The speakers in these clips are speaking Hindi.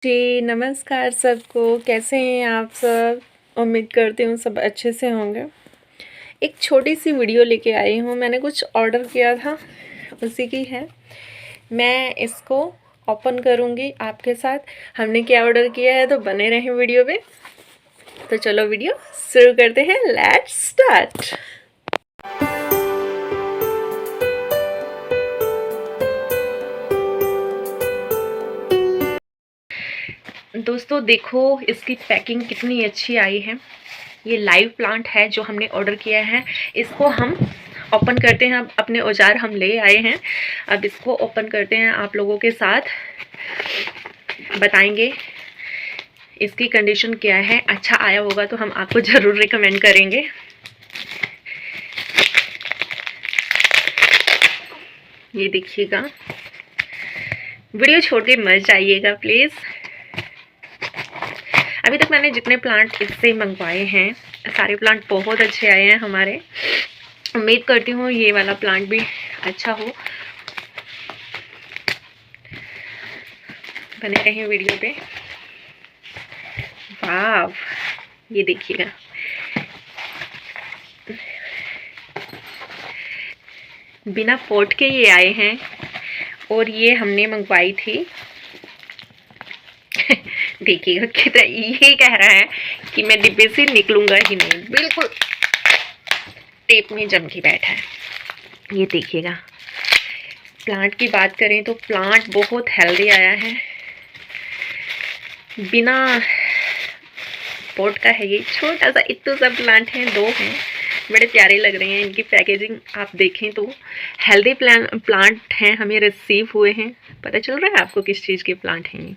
जी, नमस्कार सबको। कैसे हैं आप सब? उम्मीद करती हूँ सब अच्छे से होंगे। एक छोटी-सी वीडियो लेके आई हूँ, मैंने कुछ ऑर्डर किया था, उसी की है। मैं इसको ओपन करूँगी आपके साथ। हमने क्या ऑर्डर किया है तो बने रहें वीडियो में। तो चलो वीडियो शुरू करते हैं, लेट्स स्टार्ट। दोस्तों देखो इसकी पैकिंग कितनी अच्छी आई है। ये लाइव प्लांट है जो हमने ऑर्डर किया है। इसको हम ओपन करते हैं। अब अपने औजार हम ले आए हैं, अब इसको ओपन करते हैं, आप लोगों के साथ बताएंगे इसकी कंडीशन क्या है। अच्छा आया होगा तो हम आपको ज़रूर रिकमेंड करेंगे। ये देखिएगा, वीडियो छोड़ के मत जाइएगा प्लीज़। अभी तक मैंने जितने प्लांट इससे मंगवाए हैं सारे प्लांट बहुत अच्छे आए हैं हमारे। उम्मीद करती हूँ ये वाला प्लांट भी अच्छा हो। बने रहें वीडियो पे। वाह, ये देखिएगा, बिना पोट के ये आए हैं और ये हमने मंगवाई थी। देखिएगा कितना ये कह रहा है कि मैं डिब्बे से निकलूंगा ही नहीं, बिल्कुल टेप में जम के बैठा है। ये देखिएगा, प्लांट की बात करें तो प्लांट बहुत हेल्दी आया है, बिना पोट का है। ये छोटा सा इतना सा प्लांट है, 2 हैं, बड़े प्यारे लग रहे हैं। इनकी पैकेजिंग आप देखें तो हेल्दी प्लांट हैं, हमें रिसीव हुए हैं। पता चल रहा है आपको किस चीज़ के प्लांट हैं ये?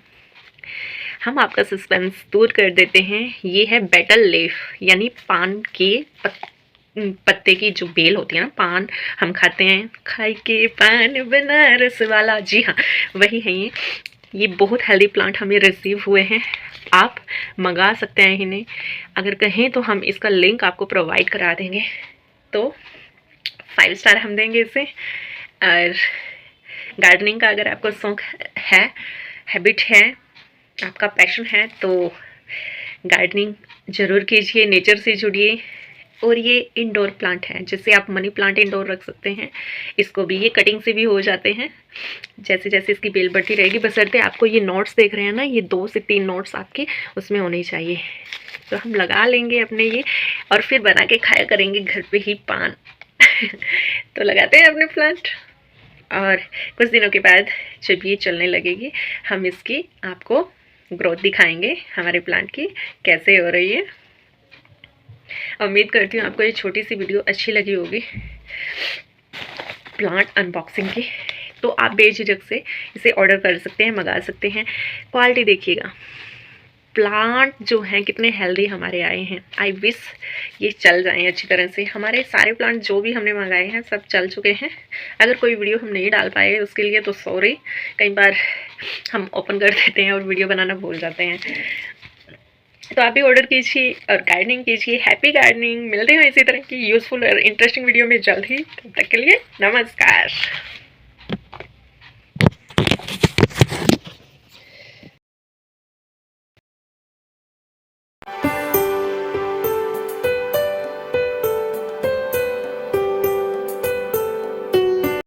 हम आपका सस्पेंस दूर कर देते हैं। ये है बेटल लीफ, यानी पान के पत्ते की जो बेल होती है ना, पान हम खाते हैं, खाई के पान बनारस वाला, जी हाँ वही है ये बहुत हेल्दी प्लांट हमें रिसीव हुए हैं। आप मंगा सकते हैं इन्हें, अगर कहें तो हम इसका लिंक आपको प्रोवाइड करा देंगे। तो 5 स्टार हम देंगे इसे। और गार्डनिंग का अगर आपको शौक है, हैबिट है, आपका पैशन है तो गार्डनिंग ज़रूर कीजिए, नेचर से जुड़िए। और ये इंडोर प्लांट है, जैसे आप मनी प्लांट इंडोर रख सकते हैं, इसको भी ये कटिंग से भी हो जाते हैं। जैसे जैसे इसकी बेल बढ़ती रहेगी, बशर्ते आपको ये नोट्स देख रहे हैं ना, ये 2 से 3 नोट्स आपके उसमें होने चाहिए। तो हम लगा लेंगे अपने ये और फिर बना के खाया करेंगे घर पे ही पान। तो लगाते हैं अपने प्लांट और कुछ दिनों के बाद जब ये चलने लगेगी हम इसकी आपको ग्रोथ दिखाएंगे, हमारे प्लांट की कैसे हो रही है। उम्मीद करती हूँ आपको ये छोटी सी वीडियो अच्छी लगी होगी प्लांट अनबॉक्सिंग की। तो आप बेझिझक से इसे ऑर्डर कर सकते हैं, मंगा सकते हैं। क्वालिटी देखिएगा, प्लांट जो हैं कितने हेल्दी हमारे आए हैं। आई विश ये चल जाएं अच्छी तरह से। हमारे सारे प्लांट जो भी हमने मंगाए हैं सब चल चुके हैं। अगर कोई वीडियो हम नहीं डाल पाए उसके लिए तो सॉरी, कई बार हम ओपन कर देते हैं और वीडियो बनाना भूल जाते हैं। तो आप भी ऑर्डर कीजिए और गार्डनिंग कीजिए। Happy gardening. मिलते हैं इसी तरह की यूज़फुल और इंटरेस्टिंग वीडियो में जल्द ही। तब तक के लिए नमस्कार।